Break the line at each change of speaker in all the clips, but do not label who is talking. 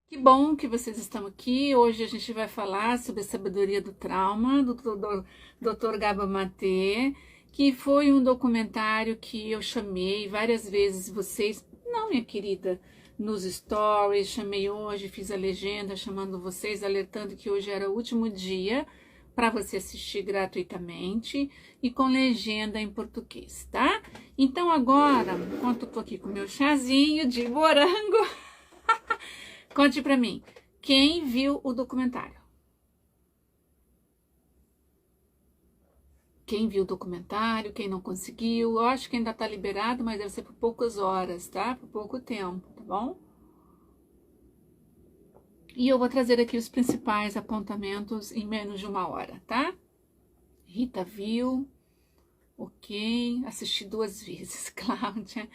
Que bom que vocês estão aqui. Hoje a gente vai falar sobre a sabedoria do trauma, do Dr. Gabor Maté, que foi um documentário que eu chamei várias vezes vocês, não, minha querida, nos stories, chamei hoje, fiz a legenda chamando vocês, alertando que hoje era o último dia para você assistir gratuitamente e com legenda em português, tá? Então agora, enquanto eu tô aqui com meu chazinho de morango, conte pra mim, quem viu o documentário? Quem viu o documentário, quem não conseguiu? Eu acho que ainda tá liberado, mas deve ser por poucas horas, tá? Por pouco tempo, tá bom? E eu vou trazer aqui os principais apontamentos em menos de uma hora, tá? Rita viu, ok. Assisti 2 vezes, Cláudia.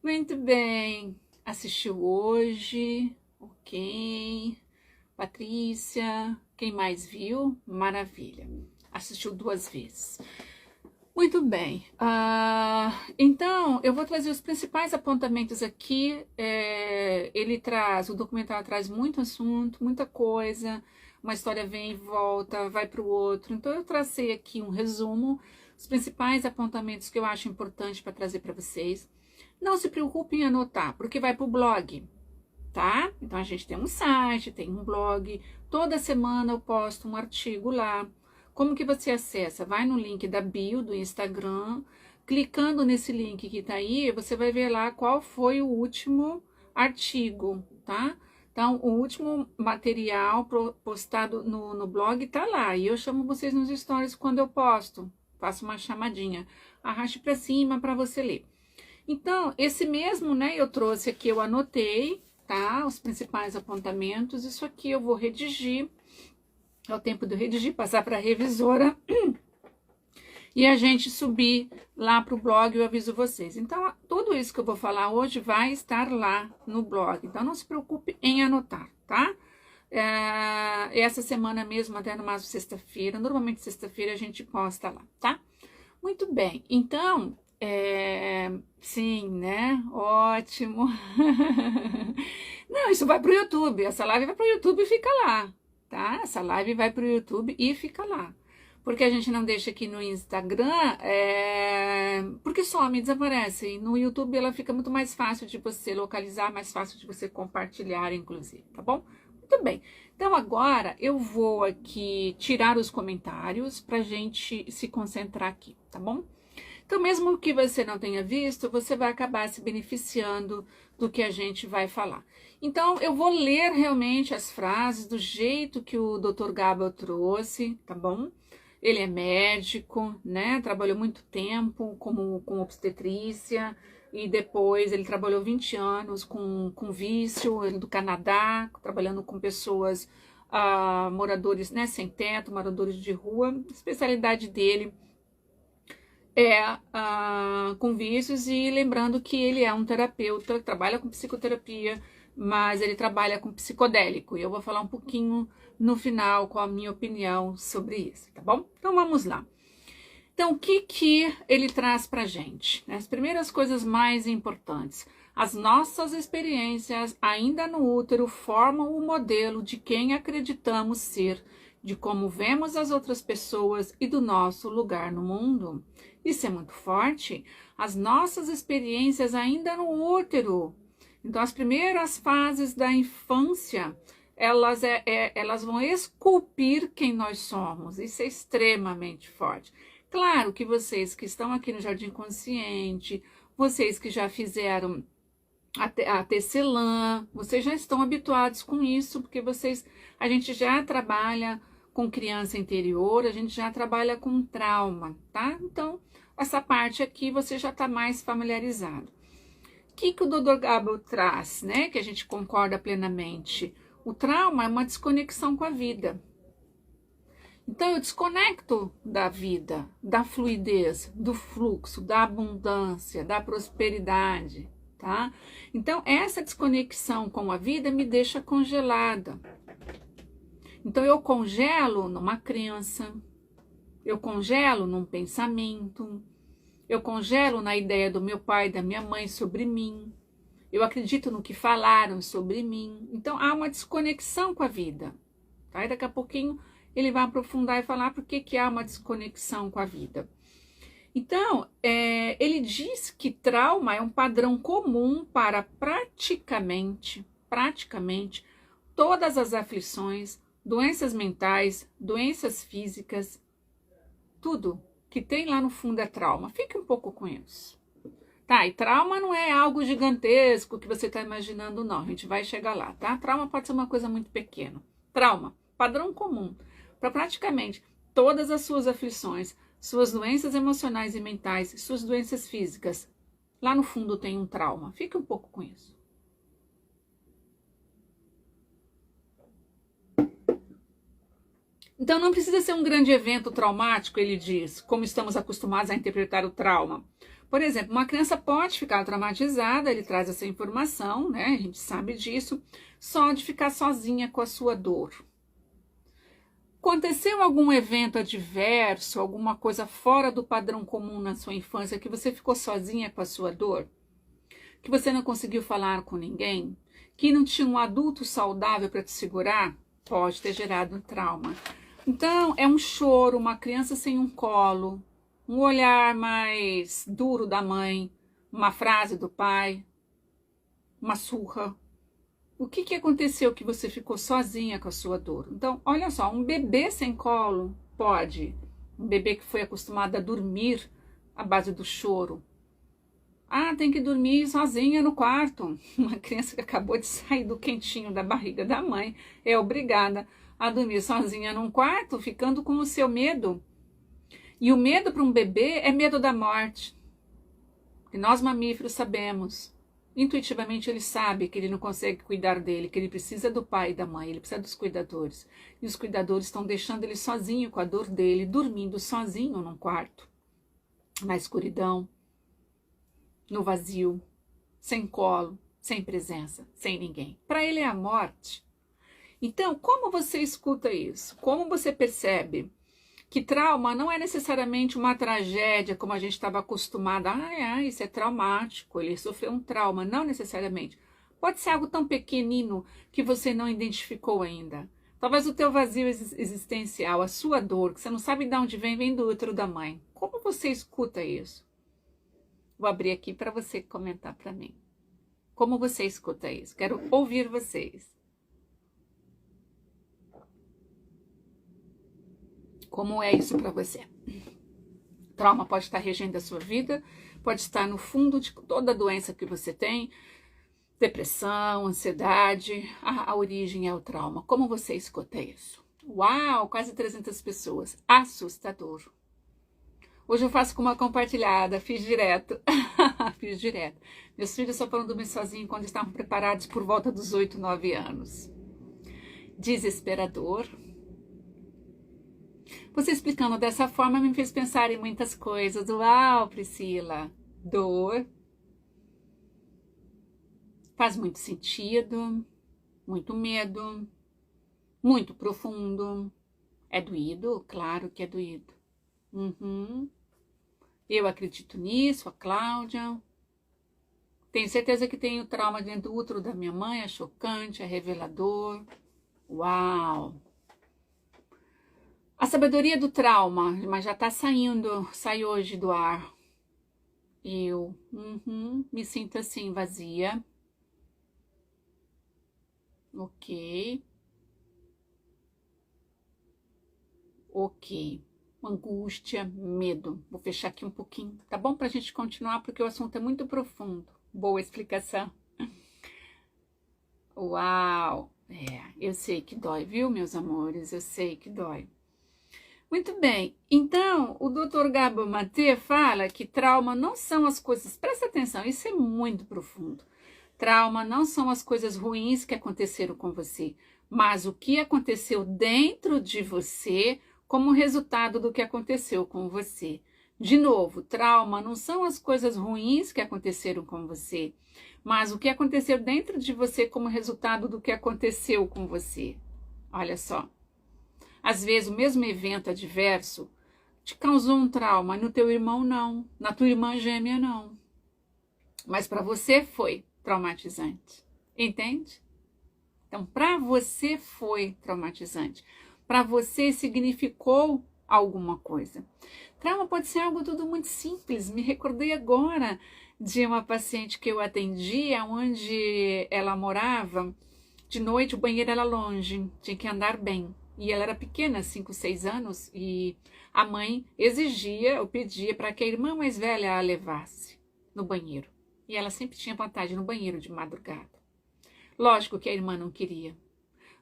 Muito bem. Assistiu hoje, ok. Patrícia, quem mais viu? Maravilha. Assistiu 2 vezes. Muito bem. Então, eu vou trazer os principais apontamentos aqui. O documentário traz muito assunto, muita coisa. Uma história vem e volta, vai para o outro. Então, eu tracei aqui um resumo, os principais apontamentos que eu acho importante para trazer para vocês. Não se preocupem em anotar, porque vai para o blog, tá? Então a gente tem um site, tem um blog, toda semana eu posto um artigo lá. Como que você acessa? Vai no link da bio do Instagram, clicando nesse link que tá aí, você vai ver lá qual foi o último artigo, tá? Então, o último material postado no blog tá lá, e eu chamo vocês nos stories quando eu posto, faço uma chamadinha, arraste para cima para você ler. Então, esse mesmo, né, eu trouxe aqui, eu anotei, tá? Os principais apontamentos. Isso aqui eu vou redigir. É o tempo de eu redigir, passar para a revisora e a gente subir lá para o blog, eu aviso vocês. Então, tudo isso que eu vou falar hoje vai estar lá no blog. Então, não se preocupe em anotar, tá? Essa semana mesmo, até no máximo sexta-feira. Normalmente, sexta-feira a gente posta lá, tá? Muito bem. Então, sim, né? Ótimo. Não, isso vai para o YouTube. Essa live vai para o YouTube e fica lá, tá? Essa live vai para o YouTube e fica lá. Porque a gente não deixa aqui no Instagram, porque some, desaparece. E no YouTube ela fica muito mais fácil de você localizar, mais fácil de você compartilhar, inclusive, tá bom? Muito bem. Então agora eu vou aqui tirar os comentários para a gente se concentrar aqui, tá bom? Então, mesmo que você não tenha visto, você vai acabar se beneficiando do que a gente vai falar. Então, eu vou ler realmente as frases do jeito que o Dr. Gabor trouxe, tá bom? Ele é médico, né? Trabalhou muito tempo com obstetrícia e depois ele trabalhou 20 anos com vício, ele do Canadá, trabalhando com pessoas, moradores, né, sem teto, moradores de rua. A especialidade dele com vícios, e lembrando que ele é um terapeuta, trabalha com psicoterapia, mas ele trabalha com psicodélico, e eu vou falar um pouquinho no final qual a minha opinião sobre isso, tá bom? Então vamos lá. Então, o que ele traz pra gente? As primeiras coisas mais importantes. As nossas experiências ainda no útero formam o modelo de quem acreditamos ser, de como vemos as outras pessoas e do nosso lugar no mundo. Isso é muito forte. As nossas experiências ainda no útero. Então, as primeiras fases da infância, elas vão esculpir quem nós somos. Isso é extremamente forte. Claro que vocês que estão aqui no Jardim Consciente, vocês que já fizeram a tecelã, vocês já estão habituados com isso, porque a gente já trabalha com criança interior, a gente já trabalha com trauma, tá? Então, essa parte aqui você já está mais familiarizado. O que o Dr. Gabor traz, né? Que a gente concorda plenamente. O trauma é uma desconexão com a vida. Então, eu desconecto da vida, da fluidez, do fluxo, da abundância, da prosperidade, tá? Então, essa desconexão com a vida me deixa congelada. Então, eu congelo numa crença, eu congelo num pensamento, eu congelo na ideia do meu pai e da minha mãe sobre mim, eu acredito no que falaram sobre mim. Então, há uma desconexão com a vida. Tá? E daqui a pouquinho ele vai aprofundar e falar por que há uma desconexão com a vida. Então, ele diz que trauma é um padrão comum para praticamente todas as aflições, doenças mentais, doenças físicas, tudo que tem lá no fundo é trauma. Fique um pouco com isso. Tá, e trauma não é algo gigantesco que você está imaginando, não. A gente vai chegar lá, tá? Trauma pode ser uma coisa muito pequena. Trauma, padrão comum para praticamente todas as suas aflições, suas doenças emocionais e mentais, suas doenças físicas. Lá no fundo tem um trauma. Fique um pouco com isso. Então não precisa ser um grande evento traumático, ele diz, como estamos acostumados a interpretar o trauma. Por exemplo, uma criança pode ficar traumatizada, ele traz essa informação, né? A gente sabe disso, só de ficar sozinha com a sua dor. Aconteceu algum evento adverso, alguma coisa fora do padrão comum na sua infância, que você ficou sozinha com a sua dor? Que você não conseguiu falar com ninguém? Que não tinha um adulto saudável para te segurar? Pode ter gerado um trauma. Então, é um choro, uma criança sem um colo, um olhar mais duro da mãe, uma frase do pai, uma surra. O que aconteceu que você ficou sozinha com a sua dor? Então, olha só, um bebê sem colo pode. Um bebê que foi acostumado a dormir à base do choro. Ah, tem que dormir sozinha no quarto. Uma criança que acabou de sair do quentinho da barriga da mãe é obrigada a dormir sozinha num quarto, ficando com o seu medo. E o medo para um bebê é medo da morte. E nós mamíferos sabemos. Intuitivamente ele sabe que ele não consegue cuidar dele, que ele precisa do pai e da mãe, ele precisa dos cuidadores. E os cuidadores estão deixando ele sozinho com a dor dele, dormindo sozinho num quarto, na escuridão, no vazio, sem colo, sem presença, sem ninguém. Para ele é a morte. Então, como você escuta isso? Como você percebe que trauma não é necessariamente uma tragédia, como a gente estava acostumada. Isso é traumático, ele sofreu um trauma. Não necessariamente. Pode ser algo tão pequenino que você não identificou ainda. Talvez o teu vazio existencial, a sua dor, que você não sabe de onde vem, vem do útero da mãe. Como você escuta isso? Vou abrir aqui para você comentar para mim. Como você escuta isso? Quero ouvir vocês. Como é isso para você? Trauma pode estar regendo a sua vida, pode estar no fundo de toda doença que você tem, depressão, ansiedade, a origem é o trauma. Como você escuta isso? Uau, quase 300 pessoas, assustador. Hoje eu faço com uma compartilhada, fiz direto, fiz direto. Meus filhos só foram dormir sozinhos quando estavam preparados por volta dos 8, 9 anos. Desesperador. Você explicando dessa forma me fez pensar em muitas coisas. Uau, Priscila, dor. Faz muito sentido, muito medo, muito profundo. É doído? Claro que é doído. Eu acredito nisso, a Cláudia. Tenho certeza que tenho trauma dentro do útero da minha mãe, é chocante, é revelador. Uau! A sabedoria do trauma, mas já está saindo, sai hoje do ar. Eu me sinto assim, vazia. Ok. Angústia, medo. Vou fechar aqui um pouquinho, tá bom? Pra gente continuar, porque o assunto é muito profundo. Boa explicação. Uau! Eu sei que dói, viu, meus amores? Eu sei que dói. Muito bem, então o Dr. Gabor Mate fala que trauma não são as coisas, presta atenção, isso é muito profundo. Trauma não são as coisas ruins que aconteceram com você, mas o que aconteceu dentro de você como resultado do que aconteceu com você. De novo, trauma não são as coisas ruins que aconteceram com você, mas o que aconteceu dentro de você como resultado do que aconteceu com você. Olha só. Às vezes, o mesmo evento adverso te causou um trauma, no teu irmão não, na tua irmã gêmea não. Mas para você foi. traumatizante. Entende? Então, para você foi traumatizante. Para você significou alguma coisa. Trauma pode ser algo tudo muito simples. Me recordei agora de uma paciente que eu atendi, onde ela morava. De noite o banheiro era longe, tinha que andar bem. E ela era pequena, 5, 6 anos, e a mãe exigia ou pedia para que a irmã mais velha a levasse no banheiro. E ela sempre tinha vontade no banheiro de madrugada. Lógico que a irmã não queria.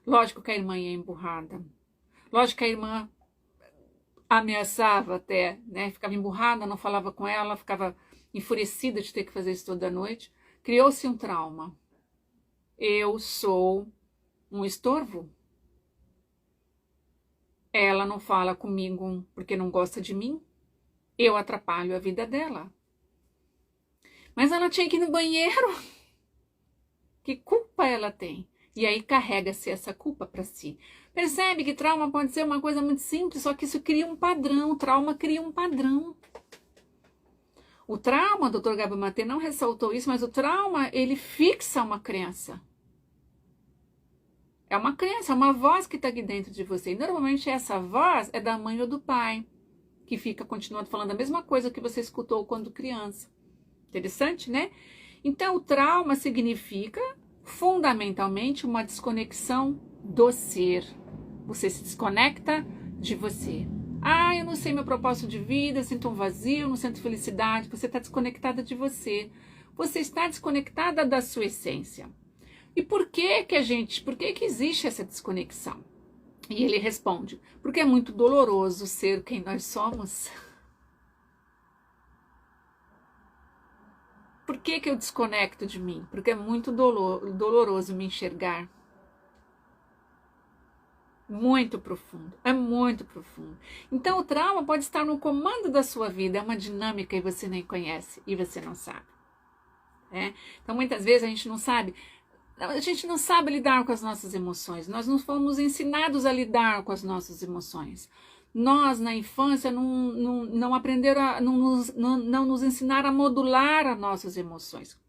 Lógico que a irmã ia emburrada. Lógico que a irmã ameaçava até, né? Ficava emburrada, não falava com ela, ficava enfurecida de ter que fazer isso toda noite. Criou-se um trauma. Eu sou um estorvo. Ela não fala comigo porque não gosta de mim. Eu atrapalho a vida dela. Mas ela tinha que ir no banheiro. Que culpa ela tem? E aí carrega-se essa culpa para si. Percebe que trauma pode ser uma coisa muito simples, só que isso cria um padrão. O trauma cria um padrão. O trauma, o Dr. Gabor Maté não ressaltou isso, mas o trauma, ele fixa uma crença. É uma crença, é uma voz que está aqui dentro de você. E normalmente essa voz é da mãe ou do pai, que fica continuando falando a mesma coisa que você escutou quando criança. Interessante, né? Então, o trauma significa, fundamentalmente, uma desconexão do ser. Você se desconecta de você. Ah, eu não sei meu propósito de vida, eu sinto um vazio, não sinto felicidade. Você está desconectada de você. Você está desconectada da sua essência. E por que existe essa desconexão? E ele responde, porque é muito doloroso ser quem nós somos. Por que eu desconecto de mim? Porque é muito doloroso me enxergar. Muito profundo, é muito profundo. Então o trauma pode estar no comando da sua vida, é uma dinâmica e você nem conhece, e você não sabe. Então muitas vezes a gente não sabe lidar com as nossas emoções. Nós não fomos ensinados a lidar com as nossas emoções. Nós, na infância, não aprenderam, não nos ensinaram a modular as nossas emoções.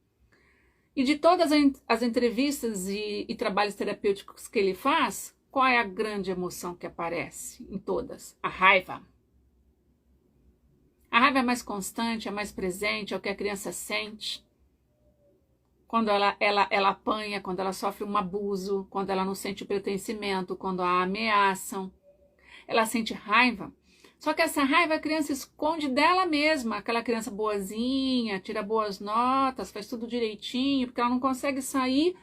E de todas as entrevistas e trabalhos terapêuticos que ele faz, qual é a grande emoção que aparece em todas? A raiva. A raiva é mais constante, é mais presente, é o que a criança sente. Quando ela apanha, quando ela sofre um abuso, quando ela não sente o pertencimento, quando a ameaçam, ela sente raiva. Só que essa raiva a criança esconde dela mesma, aquela criança boazinha, tira boas notas, faz tudo direitinho, porque ela não consegue sair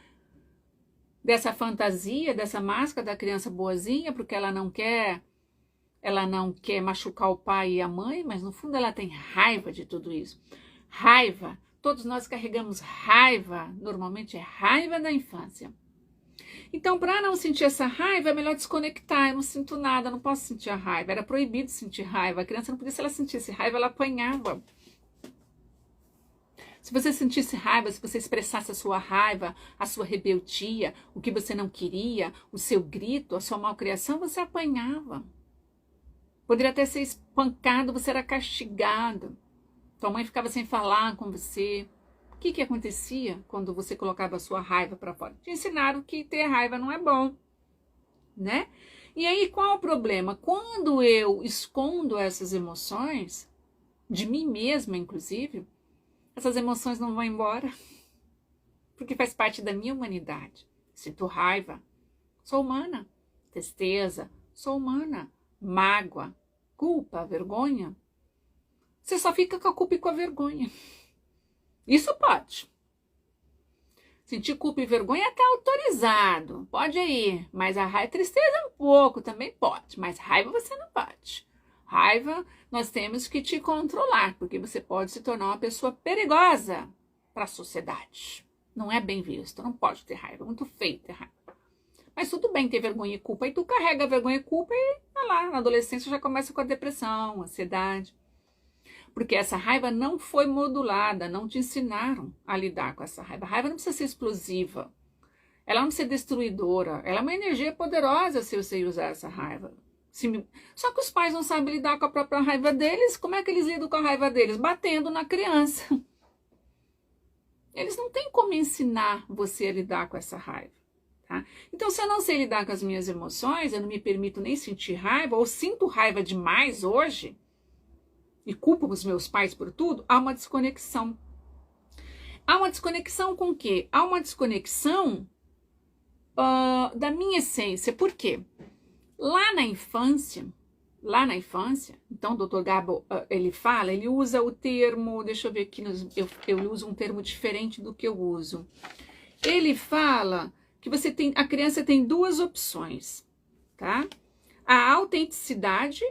dessa fantasia, dessa máscara da criança boazinha, porque ela não quer machucar o pai e a mãe, mas no fundo ela tem raiva de tudo isso. Raiva. Todos nós carregamos raiva, normalmente é raiva da infância. Então, para não sentir essa raiva, é melhor desconectar. Eu não sinto nada, não posso sentir a raiva. Era proibido sentir raiva. A criança não podia, se ela sentisse raiva, ela apanhava. Se você sentisse raiva, se você expressasse a sua raiva, a sua rebeldia, o que você não queria, o seu grito, a sua malcriação, você apanhava. Poderia até ser espancado, você era castigado. Tua mãe ficava sem falar com você. O que acontecia quando você colocava a sua raiva para fora? Te ensinaram que ter raiva não é bom, né? E aí, qual o problema? Quando eu escondo essas emoções, de mim mesma, inclusive, essas emoções não vão embora, porque faz parte da minha humanidade. Sinto raiva, sou humana. Tristeza, sou humana. Mágoa, culpa, vergonha. Você só fica com a culpa e com a vergonha. Isso pode. Sentir culpa e vergonha é até autorizado. Pode ir. Mas a raiva, tristeza um pouco também pode. Mas raiva você não pode. Raiva nós temos que te controlar. Porque você pode se tornar uma pessoa perigosa para a sociedade. Não é bem visto. Não pode ter raiva. É muito feio ter raiva. Mas tudo bem ter vergonha e culpa. E tu carrega a vergonha e culpa e tá lá. Na adolescência já começa com a depressão, ansiedade. Porque essa raiva não foi modulada, não te ensinaram a lidar com essa raiva. A raiva não precisa ser explosiva, ela não precisa ser destruidora, ela é uma energia poderosa se eu sei usar essa raiva. Só que os pais não sabem lidar com a própria raiva deles, como é que eles lidam com a raiva deles? Batendo na criança. Eles não têm como ensinar você a lidar com essa raiva. Tá? Então, se eu não sei lidar com as minhas emoções, eu não me permito nem sentir raiva, ou sinto raiva demais hoje, e culpo os meus pais por tudo, há uma desconexão. Há uma desconexão com o quê? Há uma desconexão da minha essência. Por quê? Lá na infância, então o Dr. Gabo, ele usa o termo, deixa eu ver aqui, eu uso um termo diferente do que eu uso. Ele fala que a criança tem duas opções, tá? A autenticidade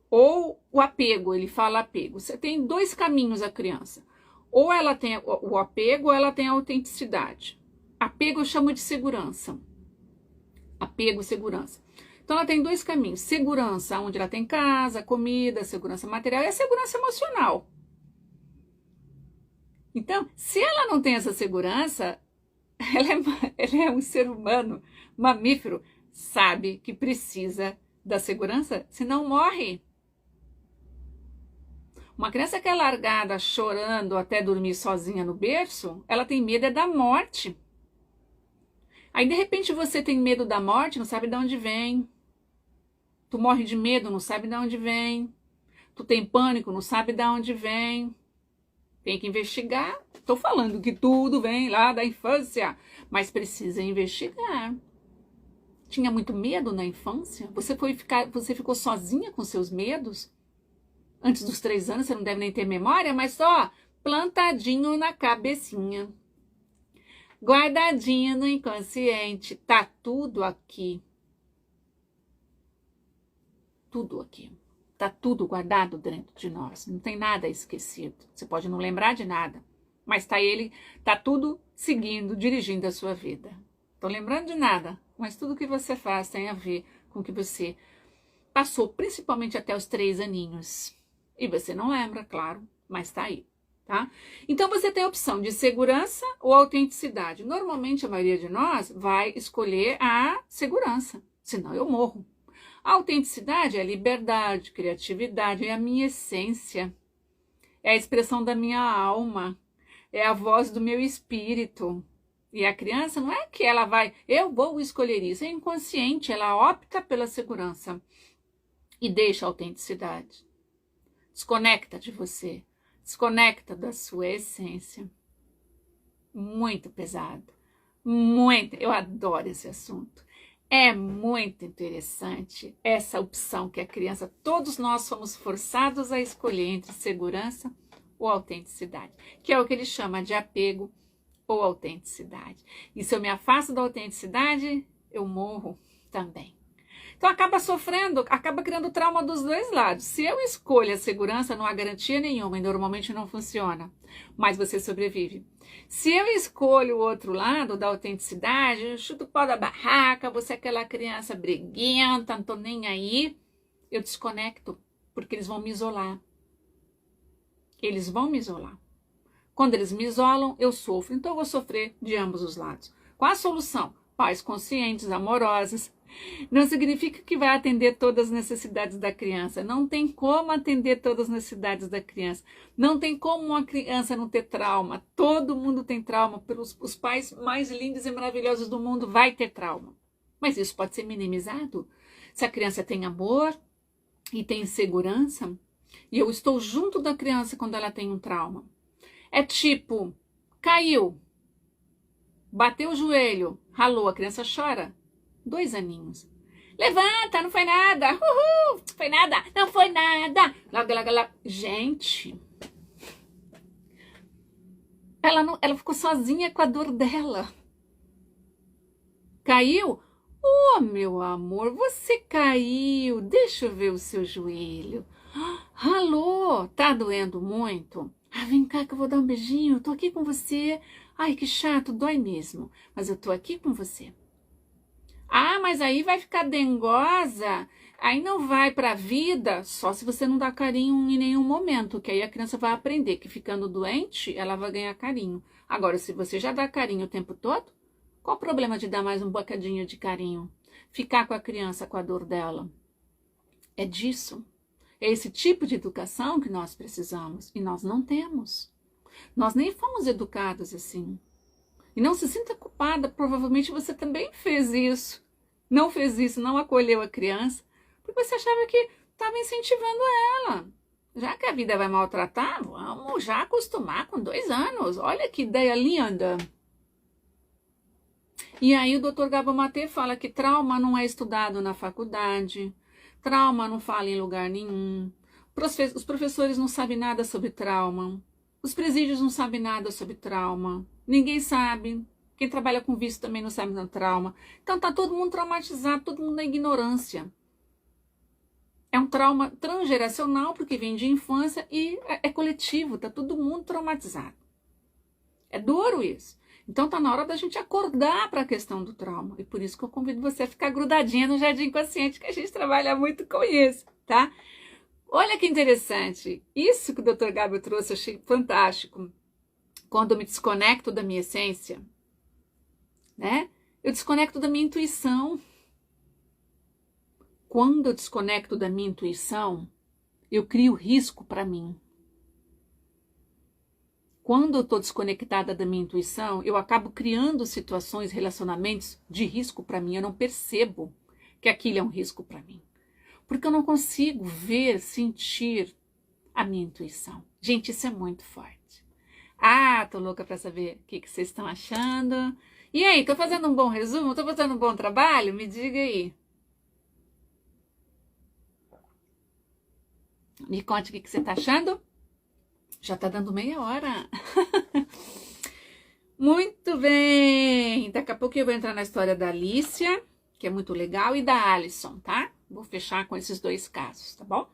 ou o apego, ele fala apego. Você tem dois caminhos a criança. Ou ela tem o apego ou ela tem a autenticidade. Apego eu chamo de segurança. Apego, segurança. Então ela tem dois caminhos. Segurança, onde ela tem casa, comida, segurança material e a segurança emocional. Então, se ela não tem essa segurança, ela é um ser humano, mamífero, sabe que precisa da segurança, senão morre. Uma criança que é largada chorando até dormir sozinha no berço, ela tem medo da morte. Aí, de repente, você tem medo da morte, não sabe de onde vem. Tu morre de medo, não sabe de onde vem. Tu tem pânico, não sabe de onde vem. Tem que investigar. Estou falando que tudo vem lá da infância, mas precisa investigar. Tinha muito medo na infância? Você ficou sozinha com seus medos? Antes dos 3 anos, você não deve nem ter memória, mas só plantadinho na cabecinha. Guardadinho no inconsciente. Tá tudo aqui. Tudo aqui. Tá tudo guardado dentro de nós. Não tem nada esquecido. Você pode não lembrar de nada, mas tá tudo seguindo, dirigindo a sua vida. Tô lembrando de nada, mas tudo que você faz tem a ver com o que você passou, principalmente até os 3 aninhos. E você não lembra, claro, mas tá aí, tá? Então você tem a opção de segurança ou autenticidade. Normalmente a maioria de nós vai escolher a segurança, senão eu morro. A autenticidade é a liberdade, criatividade, é a minha essência, é a expressão da minha alma, é a voz do meu espírito. E a criança não é que ela eu vou escolher isso, é inconsciente, ela opta pela segurança e deixa a autenticidade. Desconecta de você, desconecta da sua essência. Muito pesado, muito, eu adoro esse assunto. É muito interessante essa opção que a criança, todos nós fomos forçados a escolher entre segurança ou autenticidade, que é o que ele chama de apego ou autenticidade. E se eu me afasto da autenticidade, eu morro também. Então acaba sofrendo, acaba criando trauma dos dois lados. Se eu escolho a segurança, não há garantia nenhuma e normalmente não funciona, mas você sobrevive. Se eu escolho o outro lado da autenticidade, eu chuto o pau da barraca, você é aquela criança briguenta, não tô nem aí, eu desconecto, porque eles vão me isolar. Eles vão me isolar. Quando eles me isolam, eu sofro, então eu vou sofrer de ambos os lados. Qual a solução? Pais conscientes, amorosos. Não significa que vai atender todas as necessidades da criança. Não tem como atender todas as necessidades da criança. Não tem como uma criança não ter trauma. Todo mundo tem trauma. Os pais mais lindos e maravilhosos do mundo vai ter trauma. Mas isso pode ser minimizado. Se a criança tem amor e tem segurança, e eu estou junto da criança quando ela tem um trauma. É tipo, caiu, bateu o joelho, ralou, a criança chora. 2 aninhos. Levanta, não foi nada. Uhul, foi nada, não foi nada. Gente, ela ficou sozinha com a dor dela. Caiu? Oh, meu amor, você caiu. Deixa eu ver o seu joelho. Ralou, tá doendo muito? Vem cá que eu vou dar um beijinho. Eu tô aqui com você. Ai, que chato, dói mesmo. Mas eu tô aqui com você. Mas aí vai ficar dengosa, aí não vai para a vida, só se você não dá carinho em nenhum momento, que aí a criança vai aprender que ficando doente, ela vai ganhar carinho. Agora, se você já dá carinho o tempo todo, qual o problema de dar mais um bocadinho de carinho? Ficar com a criança com a dor dela. É disso. É esse tipo de educação que nós precisamos e nós não temos. Nós nem fomos educados assim. E não se sinta culpada, provavelmente você também fez isso. Não fez isso, não acolheu a criança, porque você achava que estava incentivando ela. Já que a vida vai maltratar, vamos já acostumar com 2 anos. Olha que ideia linda. E aí o Dr. Gabo Maté fala que trauma não é estudado na faculdade, trauma não fala em lugar nenhum, os professores não sabem nada sobre trauma, os presídios não sabem nada sobre trauma, ninguém sabe, quem trabalha com vício também não sabe do trauma. Então tá todo mundo traumatizado, todo mundo na ignorância. É um trauma transgeracional, porque vem de infância e é coletivo, tá todo mundo traumatizado. É duro isso. Então tá na hora da gente acordar para a questão do trauma. E por isso que eu convido você a ficar grudadinha no Jardim Consciente, que a gente trabalha muito com isso, tá? Olha que interessante. Isso que o Dr. Gabriel trouxe, eu achei fantástico. Quando eu me desconecto da minha essência, né? Eu desconecto da minha intuição. Quando eu desconecto da minha intuição, eu crio risco para mim. Quando eu estou desconectada da minha intuição, eu acabo criando situações, relacionamentos de risco para mim. Eu não percebo que aquilo é um risco para mim. Porque eu não consigo ver, sentir a minha intuição. Gente, isso é muito forte. Ah, tô louca para saber o que vocês estão achando. E aí, tô fazendo um bom resumo? Tô fazendo um bom trabalho? Me diga aí. Me conte o que você tá achando. Já tá dando meia hora. Muito bem. Daqui a pouco eu vou entrar na história da Alicia, que é muito legal, e da Alison, tá? Vou fechar com esses 2 casos, tá bom?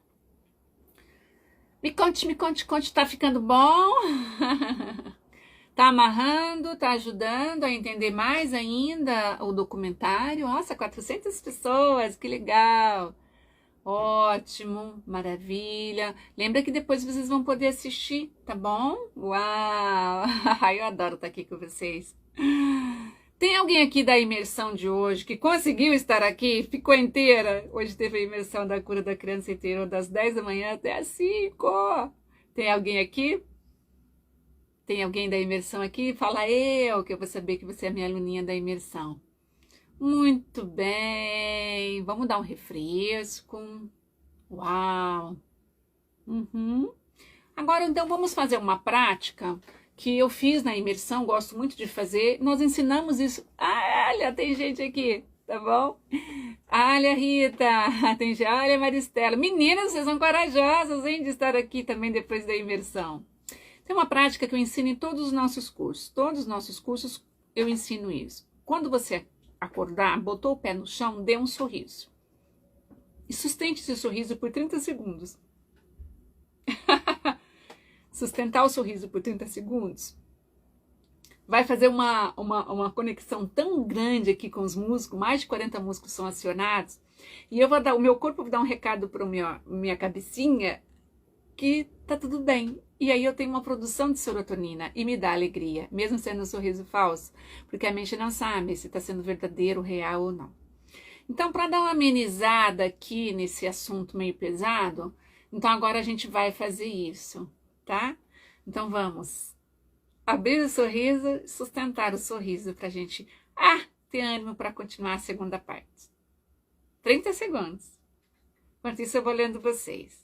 Me conte, tá ficando bom? Tá amarrando, tá ajudando a entender mais ainda o documentário? Nossa, 400 pessoas, que legal! Ótimo, maravilha. Lembra que depois vocês vão poder assistir, tá bom? Uau! Eu adoro estar aqui com vocês. Tem alguém aqui da imersão de hoje que conseguiu estar aqui, ficou inteira? Hoje teve a imersão da cura da criança inteira, das 10 da manhã até as 5. Tem alguém aqui? Tem alguém da imersão aqui? Fala eu, que eu vou saber que você é minha aluninha da imersão. Muito bem, vamos dar um refresco. Uau! Uhum. Agora, então, vamos fazer uma prática que eu fiz na imersão, gosto muito de fazer. Nós ensinamos isso. Ah, olha, tem gente aqui, tá bom? Olha, Rita, tem gente, olha, Maristela. Meninas, vocês são corajosas, hein, de estar aqui também depois da imersão. Tem uma prática que eu ensino em todos os nossos cursos. Todos os nossos cursos eu ensino isso. Quando você acordar, botou o pé no chão, dê um sorriso. E sustente esse sorriso por 30 segundos. Sustentar o sorriso por 30 segundos vai fazer uma conexão tão grande aqui com os músculos, mais de 40 músculos são acionados, e eu vou dar, o meu corpo vai dar um recado para minha cabecinha que tá tudo bem. E aí eu tenho uma produção de serotonina e me dá alegria, mesmo sendo um sorriso falso, porque a mente não sabe se está sendo verdadeiro, real ou não. Então, para dar uma amenizada aqui nesse assunto meio pesado, então agora a gente vai fazer isso, tá? Então vamos abrir o sorriso, sustentar o sorriso para a gente ter ânimo para continuar a segunda parte. 30 segundos. Enquanto isso eu vou lendo vocês.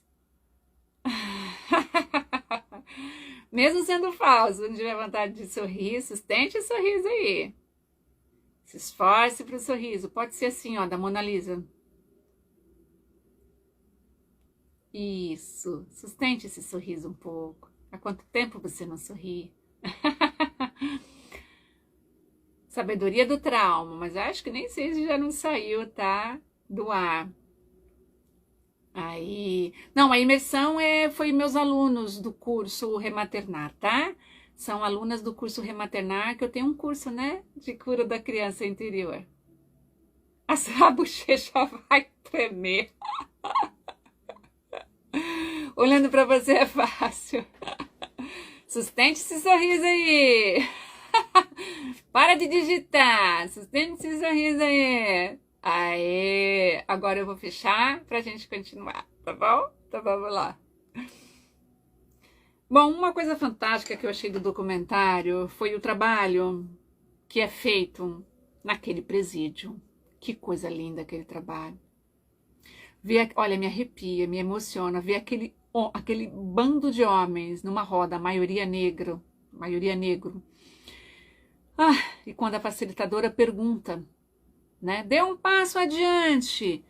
Mesmo sendo falso, não tiver vontade de sorrir, sustente o sorriso aí. Se esforce para o sorriso. Pode ser assim, ó, da Mona Lisa. Isso. Sustente esse sorriso um pouco. Há quanto tempo você não sorri? Sabedoria do trauma, mas eu acho que nem sei se já não saiu, tá? Do ar. Aí, não, a imersão foi meus alunos do curso Rematernar, tá? São alunas do curso Rematernar, que eu tenho um curso, né, de cura da criança interior. A bochecha vai tremer. Olhando para você é fácil. Sustente esse sorriso aí. Para de digitar. Sustente esse sorriso aí. Aê! Agora eu vou fechar pra gente continuar, tá bom? Então vamos lá. Bom, uma coisa fantástica que eu achei do documentário foi o trabalho que é feito naquele presídio. Que coisa linda aquele trabalho. Olha, me arrepia, me emociona ver aquele bando de homens numa roda, maioria negro. Ah, e quando a facilitadora pergunta, né? Dê um passo adiante.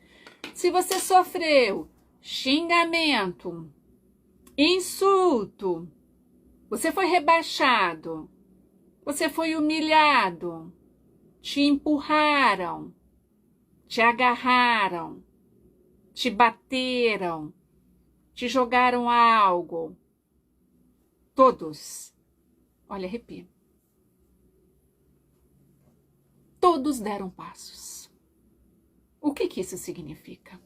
Se você sofreu xingamento, insulto, você foi rebaixado, você foi humilhado, te empurraram, te agarraram, te bateram, te jogaram algo. Todos, olha, arrepio. Todos deram passos. O que isso significa?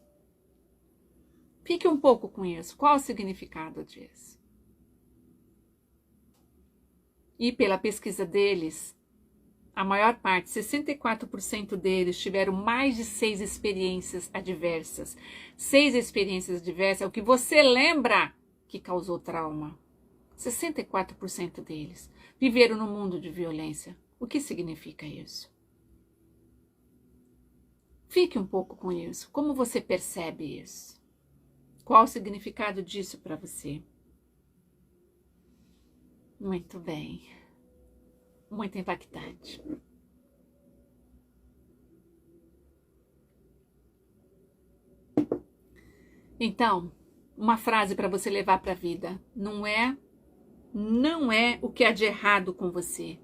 Fique um pouco com isso. Qual o significado disso? E pela pesquisa deles, a maior parte, 64% deles, tiveram mais de 6 experiências adversas. 6 experiências adversas é o que você lembra que causou trauma. 64% deles viveram no mundo de violência. O que significa isso? Fique um pouco com isso. Como você percebe isso? Qual o significado disso para você? Muito bem. Muito impactante. Então, uma frase para você levar para a vida. Não é o que há de errado com você,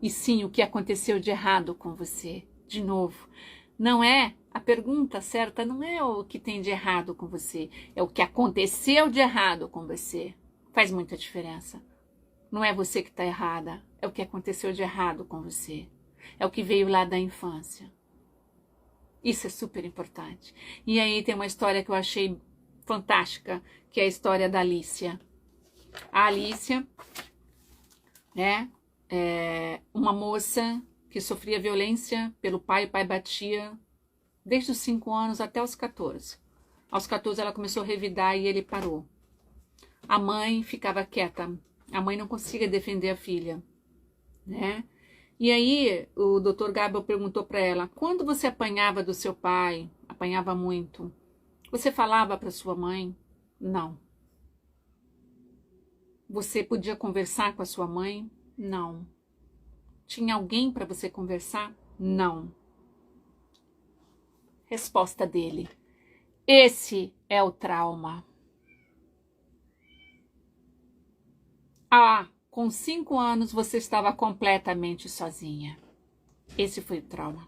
e sim o que aconteceu de errado com você. De novo, não é a pergunta certa, não é o que tem de errado com você, é o que aconteceu de errado com você. Faz muita diferença. Não é você que está errada, é o que aconteceu de errado com você. É o que veio lá da infância. Isso é super importante. E aí tem uma história que eu achei fantástica, que é a história da Alicia. A Alicia, né, é uma moça que sofria violência pelo pai, o pai batia desde os 5 anos até os 14. Aos 14 ela começou a revidar e ele parou. A mãe ficava quieta, a mãe não conseguia defender a filha, né? E aí o Dr. Gabriel perguntou para ela, quando você apanhava do seu pai, apanhava muito, você falava para sua mãe? Não. Você podia conversar com a sua mãe? Não. Tinha alguém para você conversar? Não. Resposta dele. Esse é o trauma. Com 5 anos você estava completamente sozinha. Esse foi o trauma.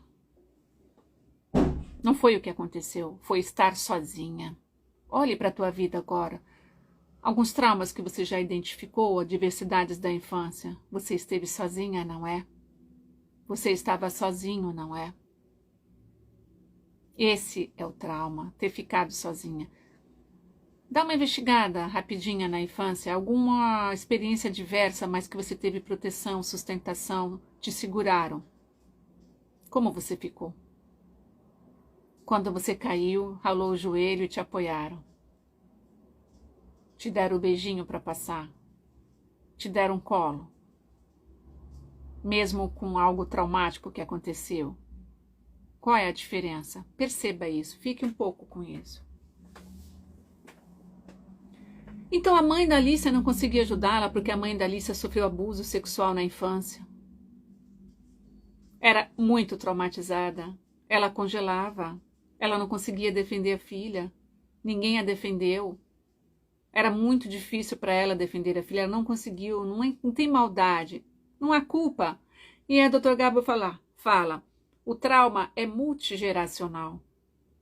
Não foi o que aconteceu, foi estar sozinha. Olhe para a tua vida agora. Alguns traumas que você já identificou, adversidades da infância. Você esteve sozinha, não é? Você estava sozinho, não é? Esse é o trauma, ter ficado sozinha. Dá uma investigada rapidinha na infância, alguma experiência diversa, mas que você teve proteção, sustentação, te seguraram. Como você ficou? Quando você caiu, ralou o joelho e te apoiaram. Te deram o beijinho para passar. Te deram um colo. Mesmo com algo traumático que aconteceu. Qual é a diferença? Perceba isso, fique um pouco com isso. Então a mãe da Alicia não conseguia ajudá-la porque a mãe da Alicia sofreu abuso sexual na infância. Era muito traumatizada. Ela congelava. Ela não conseguia defender a filha. Ninguém a defendeu. Era muito difícil para ela defender a filha. Ela não conseguiu. Não tem maldade. Não há culpa. E a Dr. Gabriel fala, o trauma é multigeracional.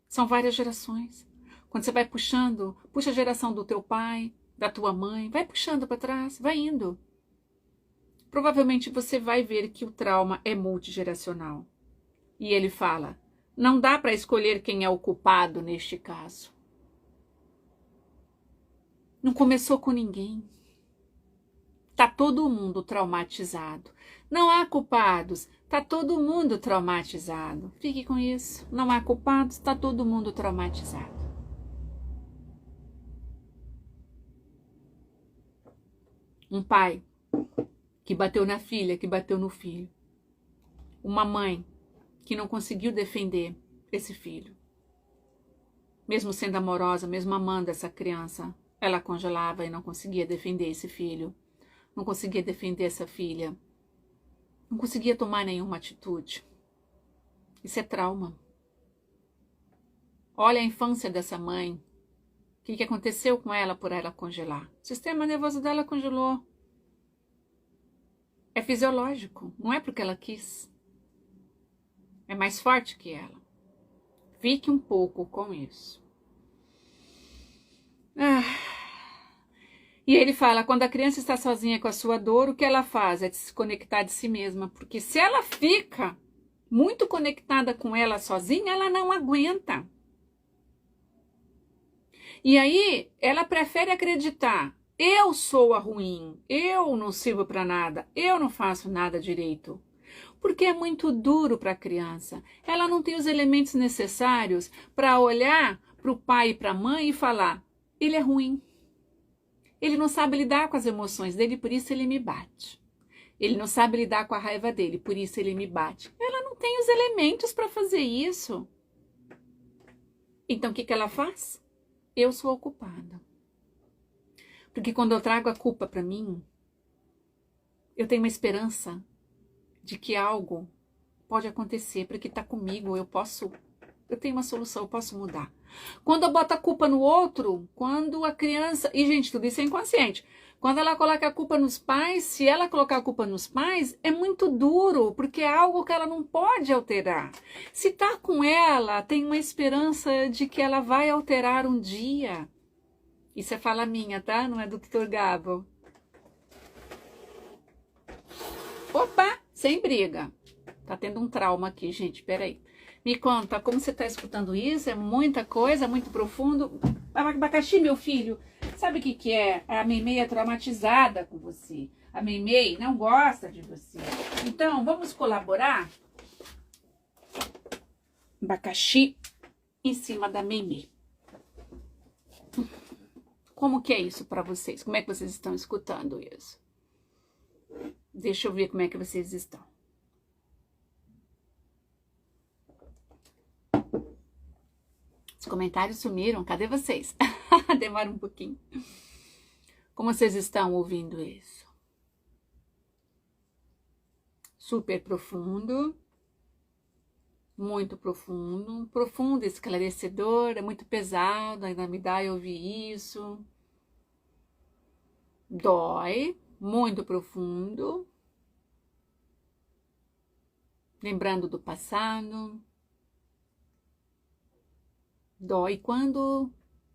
São várias gerações. Quando você vai puxando, puxa a geração do teu pai, da tua mãe, vai puxando para trás, vai indo. Provavelmente você vai ver que o trauma é multigeracional. E ele fala, não dá para escolher quem é o culpado neste caso. Não começou com ninguém. Tá todo mundo traumatizado. Não há culpados, tá todo mundo traumatizado. Fique com isso. Não há culpados, tá todo mundo traumatizado. Um pai que bateu na filha, que bateu no filho. Uma mãe que não conseguiu defender esse filho. Mesmo sendo amorosa, mesmo amando essa criança, ela congelava e não conseguia defender esse filho. Não conseguia defender essa filha. Não conseguia tomar nenhuma atitude. Isso é trauma. Olha a infância dessa mãe. O que aconteceu com ela por ela congelar? O sistema nervoso dela congelou. É fisiológico, não é porque ela quis. É mais forte que ela. Fique um pouco com isso. E ele fala, quando a criança está sozinha com a sua dor, o que ela faz? É se conectar de si mesma. Porque se ela fica muito conectada com ela sozinha, ela não aguenta. E aí, ela prefere acreditar, eu sou a ruim, eu não sirvo para nada, eu não faço nada direito. Porque é muito duro para a criança. Ela não tem os elementos necessários para olhar para o pai e para a mãe e falar, ele é ruim. Ele não sabe lidar com as emoções dele, por isso ele me bate. Ele não sabe lidar com a raiva dele, por isso ele me bate. Ela não tem os elementos para fazer isso. Então, o que ela faz? Eu sou a culpada. Porque quando eu trago a culpa para mim, eu tenho uma esperança de que algo pode acontecer, porque está comigo, eu tenho uma solução, eu posso mudar. Quando eu boto a culpa no outro, quando a criança, e gente, tudo isso é inconsciente, quando ela coloca a culpa nos pais, se ela colocar a culpa nos pais, é muito duro, porque é algo que ela não pode alterar. Se tá com ela, tem uma esperança de que ela vai alterar um dia. Isso é fala minha, tá? Não é do Dr. Gabo. Opa, sem briga. Tá tendo um trauma aqui, gente, peraí. Me conta, como você tá escutando isso? É muita coisa, muito profundo. Abacaxi, meu filho, sabe o que é? A Meimei é traumatizada com você. A Meimei não gosta de você. Então, vamos colaborar? Abacaxi em cima da Meimei. Como que é isso para vocês? Como é que vocês estão escutando isso? Deixa eu ver como é que vocês estão. Os comentários sumiram, cadê vocês? Demora um pouquinho. Como vocês estão ouvindo isso? Super profundo. Muito profundo. Profundo, esclarecedor, é muito pesado, ainda me dá eu ouvir isso. Dói, muito profundo. Lembrando do passado. Dói quando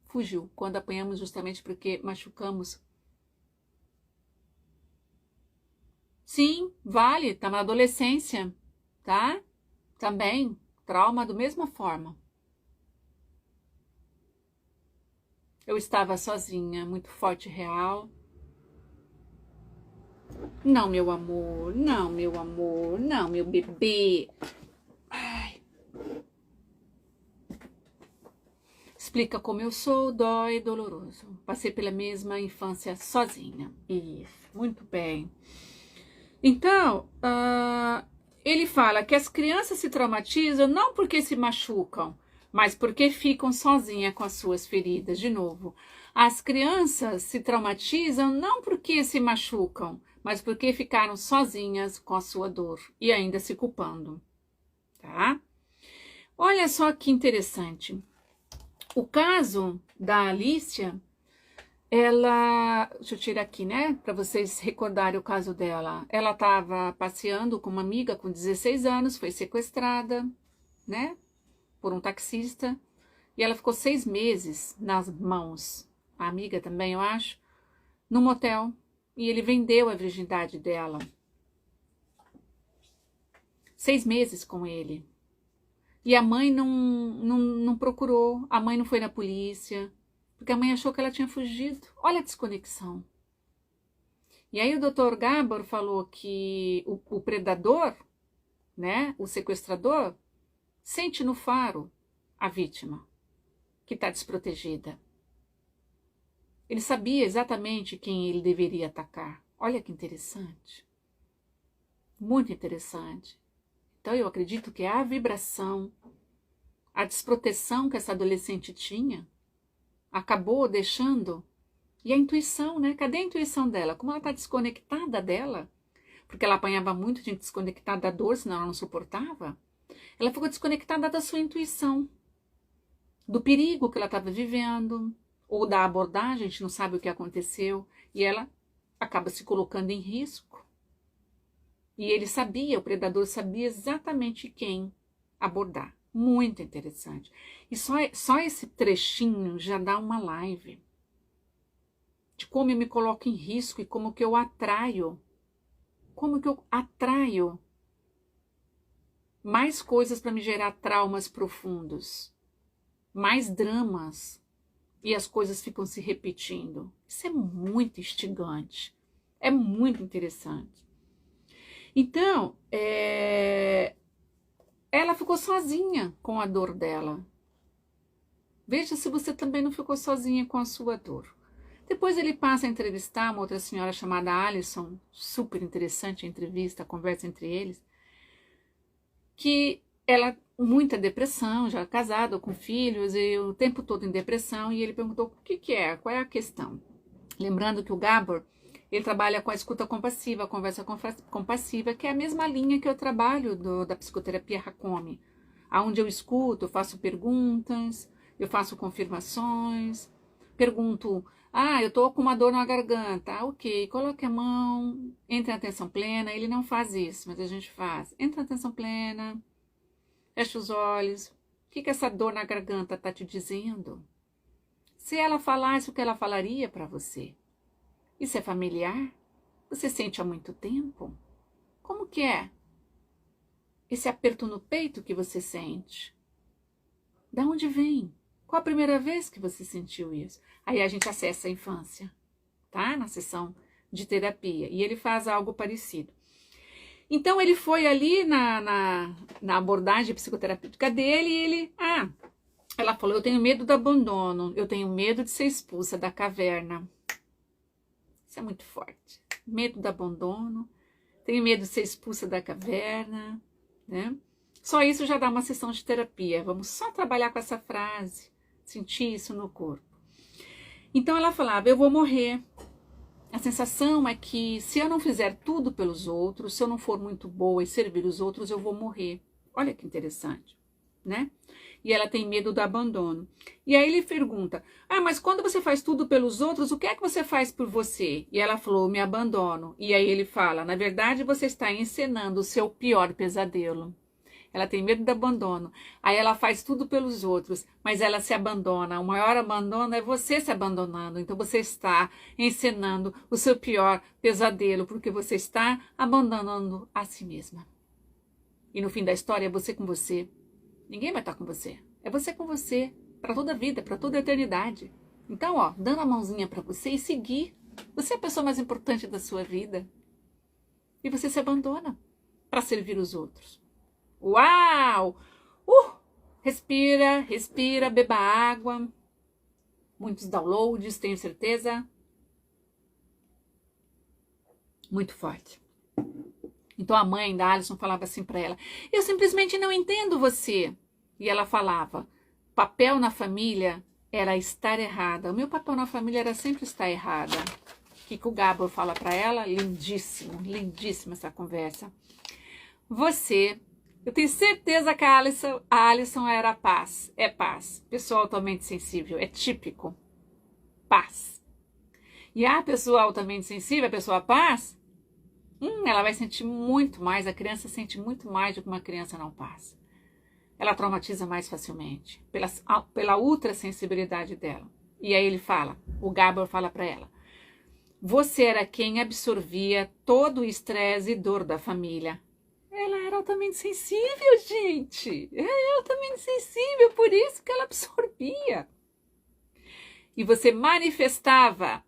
fugiu, quando apanhamos justamente porque machucamos. Sim, vale, tá na adolescência, tá? Também, trauma da mesma forma. Eu estava sozinha, muito forte e real. Não, meu amor, não, meu amor, não, meu bebê. Ai. Explica como eu sou, dói, doloroso. Passei pela mesma infância sozinha. Isso, muito bem. Então, ele fala que as crianças se traumatizam não porque se machucam, mas porque ficam sozinhas com as suas feridas. De novo, as crianças se traumatizam não porque se machucam, mas porque ficaram sozinhas com a sua dor e ainda se culpando, tá? Olha só que interessante. O caso da Alicia, deixa eu tirar aqui, né, para vocês recordarem o caso dela. Ela estava passeando com uma amiga com 16 anos, foi sequestrada, né, por um taxista, e ela ficou 6 meses nas mãos, a amiga também, eu acho, no motel, e ele vendeu a virgindade dela. 6 meses com ele. E a mãe não procurou, a mãe não foi na polícia, porque a mãe achou que ela tinha fugido. Olha a desconexão. E aí o Dr. Gabor falou que o predador, né, o sequestrador, sente no faro a vítima, que está desprotegida. Ele sabia exatamente quem ele deveria atacar. Olha que interessante. Muito interessante. Então, eu acredito que a vibração, a desproteção que essa adolescente tinha, acabou deixando... E a intuição, né? Cadê a intuição dela? Como ela está desconectada dela, porque ela apanhava muito de desconectada da dor, senão ela não suportava, ela ficou desconectada da sua intuição, do perigo que ela estava vivendo, ou da abordagem, a gente não sabe o que aconteceu, e ela acaba se colocando em risco. E ele sabia, o predador sabia exatamente quem abordar. Muito interessante. E só esse trechinho já dá uma live de como eu me coloco em risco e como que eu atraio mais coisas para me gerar traumas profundos, mais dramas, e as coisas ficam se repetindo. Isso é muito instigante, é muito interessante. Então, ela ficou sozinha com a dor dela. Veja se você também não ficou sozinha com a sua dor. Depois ele passa a entrevistar uma outra senhora chamada Alison, super interessante a entrevista, a conversa entre eles, que ela, muita depressão, já casada, com filhos, e o tempo todo em depressão, e ele perguntou o que é, qual é a questão. Lembrando que o Gabor, ele trabalha com a escuta compassiva, a conversa compassiva, que é a mesma linha que eu trabalho da psicoterapia Hakomi, onde eu escuto, eu faço perguntas, eu faço confirmações, pergunto... eu tô com uma dor na garganta. Ok, coloque a mão, entre em atenção plena. Ele não faz isso, mas a gente faz. Entra em atenção plena, fecha os olhos. O que essa dor na garganta tá te dizendo? Se ela falasse o que ela falaria para você? Isso é familiar? Você sente há muito tempo? Como que é? Esse aperto no peito que você sente? Da onde vem? Qual a primeira vez que você sentiu isso? Aí a gente acessa a infância, tá? Na sessão de terapia. E ele faz algo parecido. Então ele foi ali na abordagem psicoterapêutica dele e ele... ela falou, eu tenho medo do abandono, eu tenho medo de ser expulsa da caverna. Isso é muito forte. Medo do abandono, tenho medo de ser expulsa da caverna, né? Só isso já dá uma sessão de terapia. Vamos só trabalhar com essa frase. Sentir isso no corpo. Então ela falava, eu vou morrer. A sensação é que se eu não fizer tudo pelos outros, se eu não for muito boa e servir os outros, eu vou morrer. Olha que interessante, né? E ela tem medo do abandono. E aí ele pergunta, mas quando você faz tudo pelos outros, o que é que você faz por você? E ela falou, me abandono. E aí ele fala, na verdade você está encenando o seu pior pesadelo. Ela tem medo do abandono. Aí ela faz tudo pelos outros, mas ela se abandona. O maior abandono é você se abandonando. Então você está encenando o seu pior pesadelo, porque você está abandonando a si mesma. E no fim da história é você com você. Ninguém vai estar com você. É você com você, para toda a vida, para toda a eternidade. Então, dando a mãozinha para você e seguir. Você é a pessoa mais importante da sua vida. E você se abandona para servir os outros. Uau! Respira, respira, beba água. Muitos downloads, tenho certeza. Muito forte. Então a mãe da Alison falava assim para ela, eu simplesmente não entendo você. E ela falava, papel na família era estar errada. O meu papel na família era sempre estar errada. O que o Gabor fala para ela? Lindíssimo, lindíssima essa conversa. Eu tenho certeza que a Alison era paz. É paz. Pessoa altamente sensível. É típico. Paz. E a pessoa altamente sensível, a pessoa paz, ela vai sentir muito mais. A criança sente muito mais do que uma criança não paz. Ela traumatiza mais facilmente. Pela ultra sensibilidade dela. E aí ele fala, o Gabor fala para ela, você era quem absorvia todo o estresse e dor da família. Ela era altamente sensível, gente. É altamente sensível, por isso que ela absorvia. E você manifestava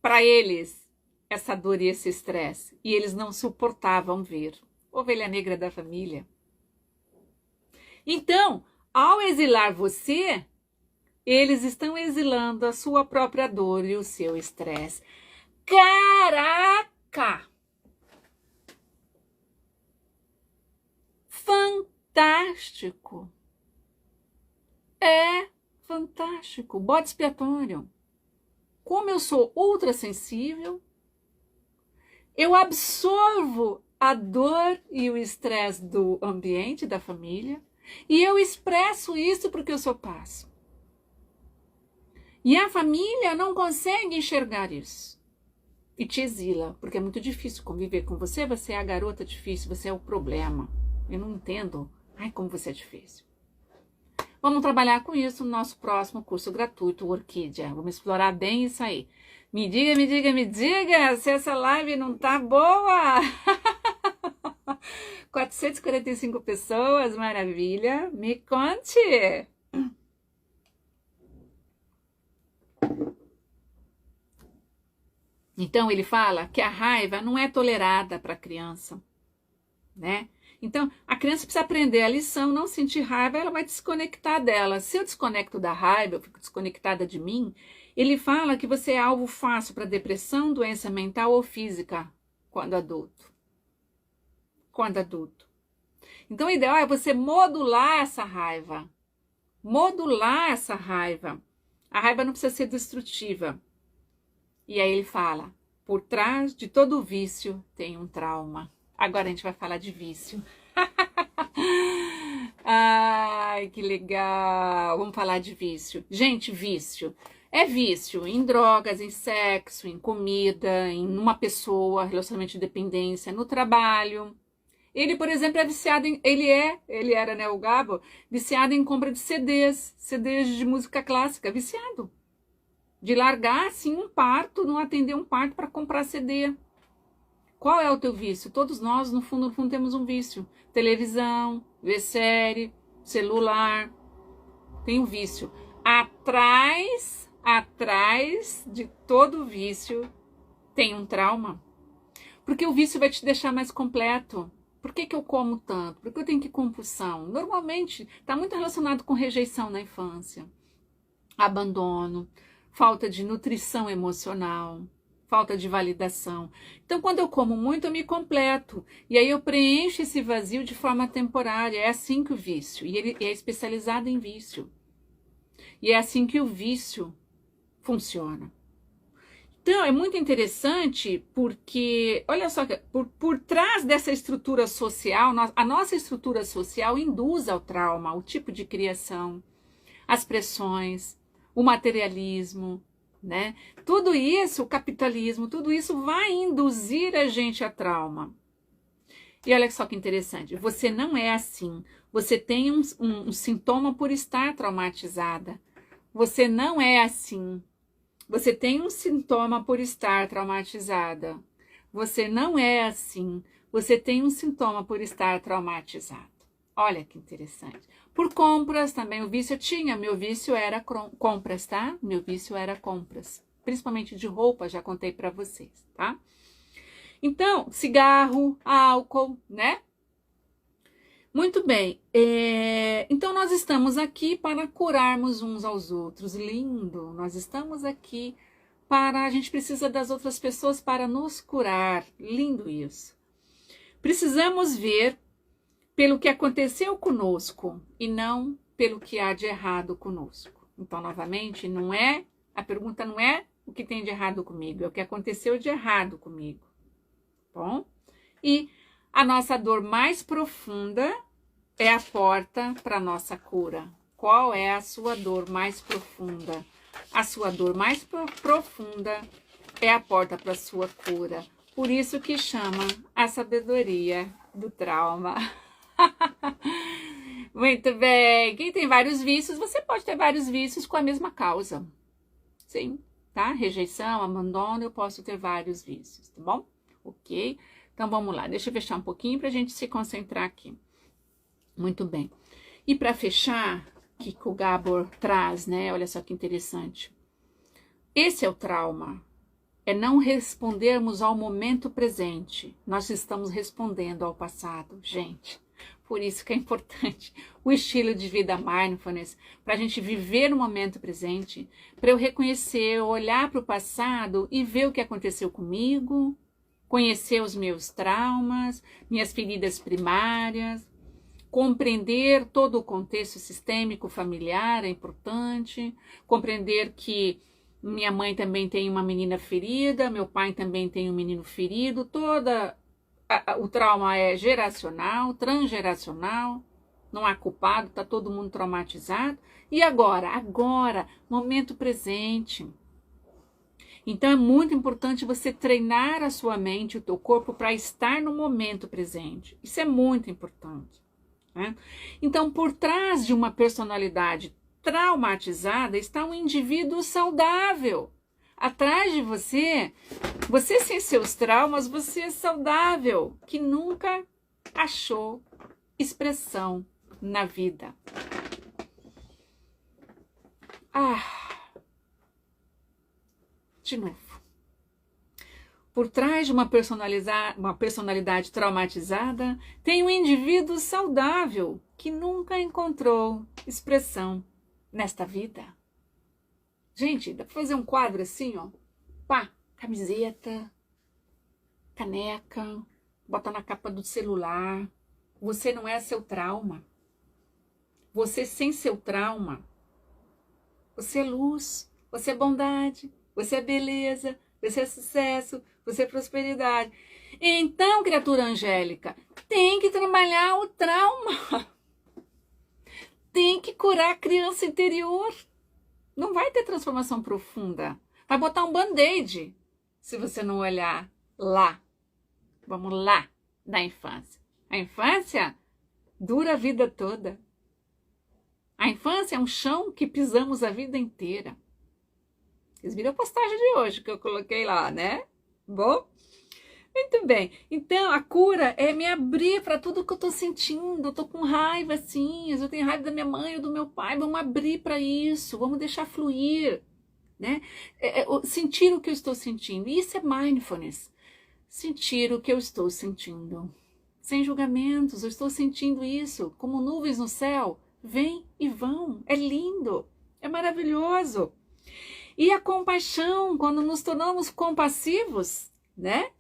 para eles essa dor e esse estresse. E eles não suportavam ver. Ovelha negra da família. Então, ao exilar você, eles estão exilando a sua própria dor e o seu estresse. Caraca! Fantástico! É fantástico! Bode expiatório. Como eu sou ultra sensível, eu absorvo a dor e o estresse do ambiente, da família, e eu expresso isso porque eu sou paz. E a família não consegue enxergar isso. E te exila, porque é muito difícil conviver com você. Você é a garota difícil, você é o problema. Eu não entendo. Ai, como você é difícil. Vamos trabalhar com isso no nosso próximo curso gratuito, Orquídea. Vamos explorar bem isso aí. Me diga, me diga, me diga se essa live não tá boa. 445 pessoas, maravilha. Me conte. Então ele fala que a raiva não é tolerada para a criança, né? Então a criança precisa aprender a lição, não sentir raiva, ela vai desconectar dela. Se eu desconecto da raiva, eu fico desconectada de mim, ele fala que você é alvo fácil para depressão, doença mental ou física quando adulto. Quando adulto. Então o ideal é você modular essa raiva. Modular essa raiva. A raiva não precisa ser destrutiva. E aí ele fala, por trás de todo vício tem um trauma. Agora a gente vai falar de vício. Ai, que legal. Vamos falar de vício. Gente, vício. É vício em drogas, em sexo, em comida, em uma pessoa, relacionamento de dependência, no trabalho. Ele, por exemplo, é viciado em... Ele era, né, o Gabo, viciado em compra de CDs de música clássica, viciado. De largar, assim, um parto, não atender um parto para comprar CD. Qual é o teu vício? Todos nós, no fundo, temos um vício. Televisão, ver série, celular. Tem um vício. Atrás de todo vício tem um trauma. Porque o vício vai te deixar mais completo. Por que eu como tanto? Por que eu tenho que compulsão? Normalmente, está muito relacionado com rejeição na infância. Abandono. Falta de nutrição emocional, falta de validação. Então, quando eu como muito, eu me completo. E aí eu preencho esse vazio de forma temporária. É assim que o vício, e ele é especializado em vício. E é assim que o vício funciona. Então, é muito interessante porque, olha só, por trás dessa estrutura social, a nossa estrutura social induz ao trauma, o tipo de criação, as pressões, o materialismo, né? Tudo isso, o capitalismo, tudo isso vai induzir a gente a trauma. E olha só que interessante, você não é assim. Você tem um sintoma por estar traumatizada. Você não é assim. Você tem um sintoma por estar traumatizada. Você não é assim. Você tem um sintoma por estar traumatizado. Olha que interessante. Por compras também, o vício eu tinha. Meu vício era compras, tá? Meu vício era compras. Principalmente de roupa, já contei para vocês, tá? Então, cigarro, álcool, né? Muito bem. Então, nós estamos aqui para curarmos uns aos outros. Lindo. Nós estamos aqui para... A gente precisa das outras pessoas para nos curar. Lindo isso. Precisamos ver pelo que aconteceu conosco e não pelo que há de errado conosco. Então, novamente, a pergunta não é o que tem de errado comigo, é o que aconteceu de errado comigo. Bom? E a nossa dor mais profunda é a porta para a nossa cura. Qual é a sua dor mais profunda? A sua dor mais profunda é a porta para a sua cura. Por isso que chama a sabedoria do trauma. Muito bem. Quem tem vários vícios, você pode ter vários vícios com a mesma causa. Sim, tá? Rejeição, abandono, eu posso ter vários vícios, tá bom? Ok? Então, vamos lá. Deixa eu fechar um pouquinho para a gente se concentrar aqui. Muito bem. E para fechar, que o Gabor traz, né? Olha só que interessante. Esse é o trauma. É não respondermos ao momento presente. Nós estamos respondendo ao passado, gente. Por isso que é importante o estilo de vida mindfulness, para a gente viver no momento presente, para eu reconhecer, olhar para o passado e ver o que aconteceu comigo, conhecer os meus traumas, minhas feridas primárias, compreender todo o contexto sistêmico familiar é importante, compreender que minha mãe também tem uma menina ferida, meu pai também tem um menino ferido, o trauma é geracional, transgeracional, não há culpado, está todo mundo traumatizado. E agora, momento presente. Então é muito importante você treinar a sua mente, o teu corpo para estar no momento presente. Isso é muito importante, né? Então, por trás de uma personalidade traumatizada está um indivíduo saudável. Atrás de você sem seus traumas, você é saudável, que nunca achou expressão na vida. De novo. Por trás de uma personalidade traumatizada, tem um indivíduo saudável que nunca encontrou expressão nesta vida. Gente, dá para fazer um quadro assim, ó. Pá, camiseta, caneca, bota na capa do celular. Você não é seu trauma. Você sem seu trauma. Você é luz, você é bondade, você é beleza, você é sucesso, você é prosperidade. Então, criatura angélica, tem que trabalhar o trauma. Tem que curar a criança interior. Não vai ter transformação profunda. Vai botar um band-aid se você não olhar lá. Vamos lá, da infância. A infância dura a vida toda. A infância é um chão que pisamos a vida inteira. Vocês viram a postagem de hoje que eu coloquei lá, né? Bom? Muito bem. Então, a cura é me abrir para tudo que eu estou sentindo. Eu estou com raiva, sim. Eu tenho raiva da minha mãe ou do meu pai. Vamos abrir para isso. Vamos deixar fluir, né? Sentir o que eu estou sentindo. Isso é mindfulness. Sentir o que eu estou sentindo. Sem julgamentos. Eu estou sentindo isso. Como nuvens no céu. Vêm e vão. É lindo. É maravilhoso. E a compaixão, quando nos tornamos compassivos, né?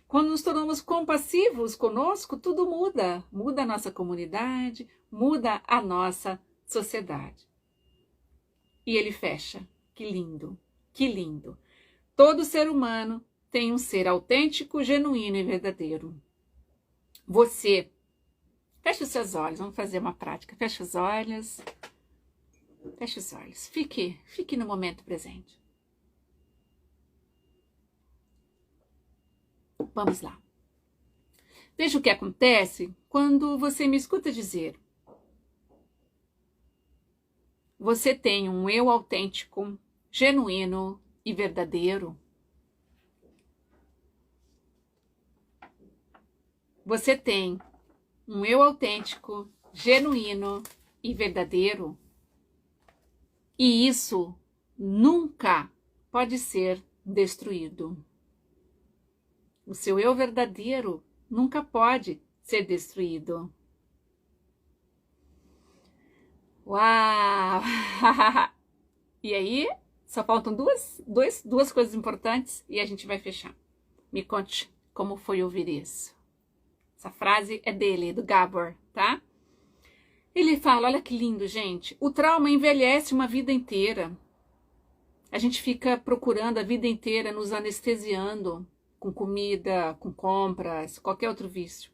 Quando nos tornamos compassivos conosco, tudo muda. Muda a nossa comunidade, muda a nossa sociedade. E ele fecha. Que lindo, que lindo. Todo ser humano tem um ser autêntico, genuíno e verdadeiro. Você, feche os seus olhos, vamos fazer uma prática. Feche os olhos. Feche os olhos. Fique no momento presente. Vamos lá. Veja o que acontece quando você me escuta dizer: você tem um eu autêntico, genuíno e verdadeiro. Você tem um eu autêntico, genuíno e verdadeiro. E isso nunca pode ser destruído. O seu eu verdadeiro nunca pode ser destruído. Uau! E aí, só faltam duas coisas importantes e a gente vai fechar. Me conte como foi ouvir isso. Essa frase é dele, do Gabor, tá? Ele fala, olha que lindo, gente. O trauma envelhece uma vida inteira. A gente fica procurando a vida inteira, nos anestesiando com comida, com compras, qualquer outro vício.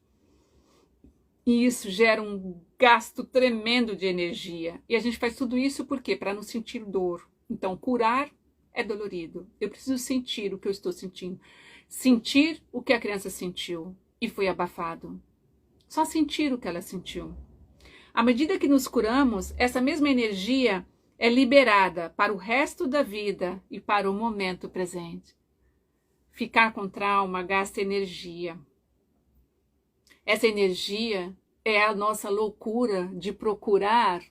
E isso gera um gasto tremendo de energia. E a gente faz tudo isso por quê? Para não sentir dor. Então, curar é dolorido. Eu preciso sentir o que eu estou sentindo. Sentir o que a criança sentiu e foi abafado. Só sentir o que ela sentiu. À medida que nos curamos, essa mesma energia é liberada para o resto da vida e para o momento presente. Ficar com trauma gasta energia. Essa energia é a nossa loucura de procurar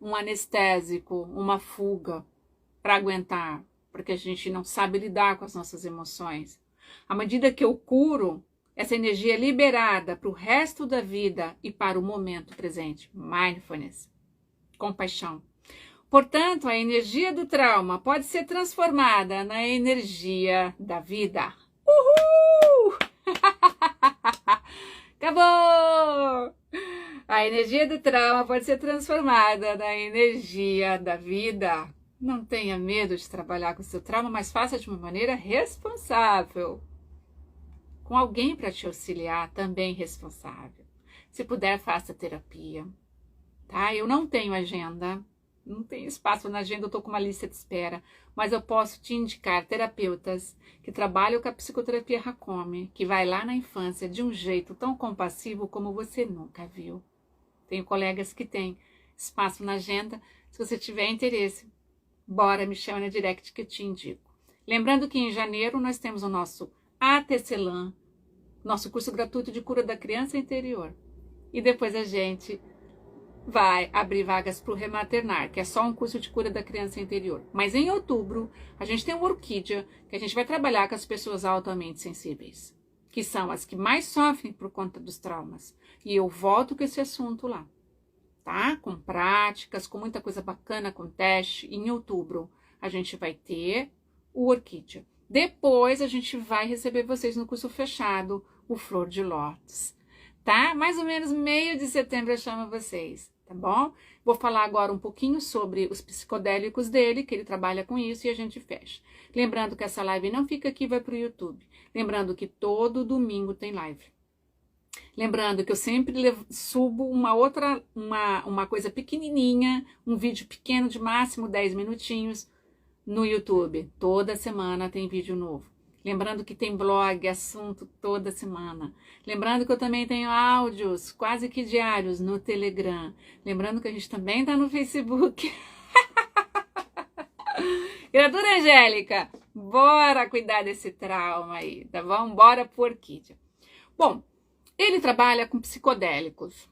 um anestésico, uma fuga para aguentar, porque a gente não sabe lidar com as nossas emoções. À medida que eu curo, essa energia é liberada para o resto da vida e para o momento presente. Mindfulness, compaixão. Portanto, a energia do trauma pode ser transformada na energia da vida. Uhul! Acabou! A energia do trauma pode ser transformada na energia da vida. Não tenha medo de trabalhar com o seu trauma, mas faça de uma maneira responsável. Com alguém para te auxiliar, também responsável. Se puder, faça terapia. Tá? Eu não tenho agenda, não tenho espaço na agenda, eu estou com uma lista de espera, mas eu posso te indicar terapeutas que trabalham com a psicoterapia Hakomi, que vai lá na infância de um jeito tão compassivo como você nunca viu. Tenho colegas que têm espaço na agenda. Se você tiver interesse, bora, me chama na direct que eu te indico. Lembrando que em janeiro nós temos o nosso ATCLAN, nosso curso gratuito de cura da criança interior. E depois a gente vai abrir vagas para o Rematernar, que é só um curso de cura da criança interior. Mas em outubro, a gente tem o Orquídea, que a gente vai trabalhar com as pessoas altamente sensíveis, que são as que mais sofrem por conta dos traumas. E eu volto com esse assunto lá, tá? Com práticas, com muita coisa bacana, com teste. Em outubro, a gente vai ter o Orquídea. Depois, a gente vai receber vocês no curso fechado, o Flor de Lótus, tá? Mais ou menos meio de setembro eu chamo vocês, tá bom? Vou falar agora um pouquinho sobre os psicodélicos dele, que ele trabalha com isso, e a gente fecha. Lembrando que essa live não fica aqui, vai para o YouTube. Lembrando que todo domingo tem live. Lembrando que eu sempre subo uma coisa pequenininha, um vídeo pequeno de máximo 10 minutinhos no YouTube. Toda semana tem vídeo novo. Lembrando que tem blog, assunto toda semana. Lembrando que eu também tenho áudios quase que diários no Telegram. Lembrando que a gente também está no Facebook. Criatura Angélica, bora cuidar desse trauma aí, tá bom? Bora pro Orquídea. Bom, ele trabalha com psicodélicos,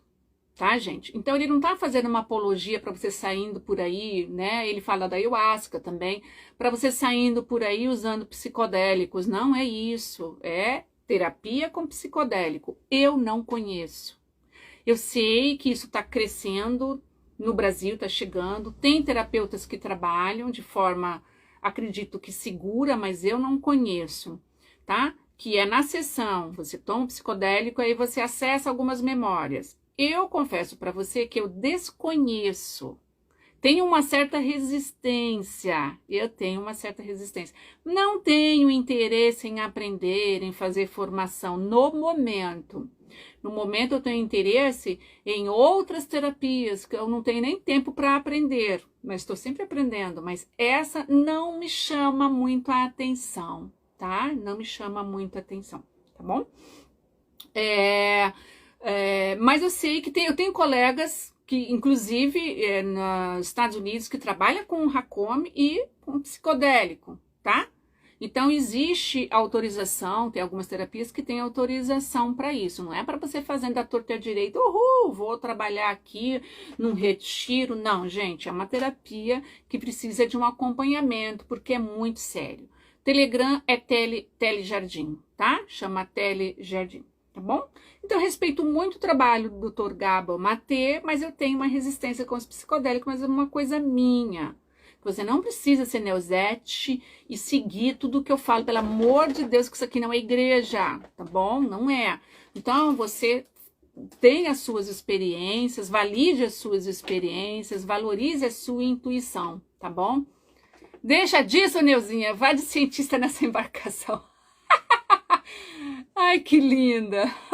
tá, gente? Então, ele não tá fazendo uma apologia para você saindo por aí, né? Ele fala da ayahuasca também, para você saindo por aí usando psicodélicos. Não é isso, é terapia com psicodélico. Eu não conheço. Eu sei que isso está crescendo no Brasil, está chegando. Tem terapeutas que trabalham de forma, acredito que segura, mas eu não conheço, tá? Que é na sessão, você toma um psicodélico, aí você acessa algumas memórias. Eu confesso para você que eu desconheço. Tenho uma certa resistência. Eu tenho uma certa resistência. Não tenho interesse em aprender, em fazer formação no momento. No momento eu tenho interesse em outras terapias, que eu não tenho nem tempo para aprender, mas estou sempre aprendendo. Mas essa não me chama muito a atenção, tá? Não me chama muito a atenção, tá bom? Mas eu sei que eu tenho colegas que, inclusive, nos Estados Unidos, que trabalham com Hakomi e com psicodélico, tá? Então, existe autorização, tem algumas terapias que têm autorização para isso. Não é para você fazendo a torta e a direita, vou trabalhar aqui num retiro. Não, gente, é uma terapia que precisa de um acompanhamento, porque é muito sério. Telegram é Telejardim, tá? Chama Telejardim, tá bom? Então, eu respeito muito o trabalho do Dr. Gabor Maté, mas eu tenho uma resistência com os psicodélicos, mas é uma coisa minha. Você não precisa ser Neuzete e seguir tudo que eu falo, pelo amor de Deus, que isso aqui não é igreja, tá bom? Não é. Então, você tem as suas experiências, valide as suas experiências, valorize a sua intuição, tá bom? Deixa disso, Neuzinha, vá de cientista nessa embarcação. Ai, que linda!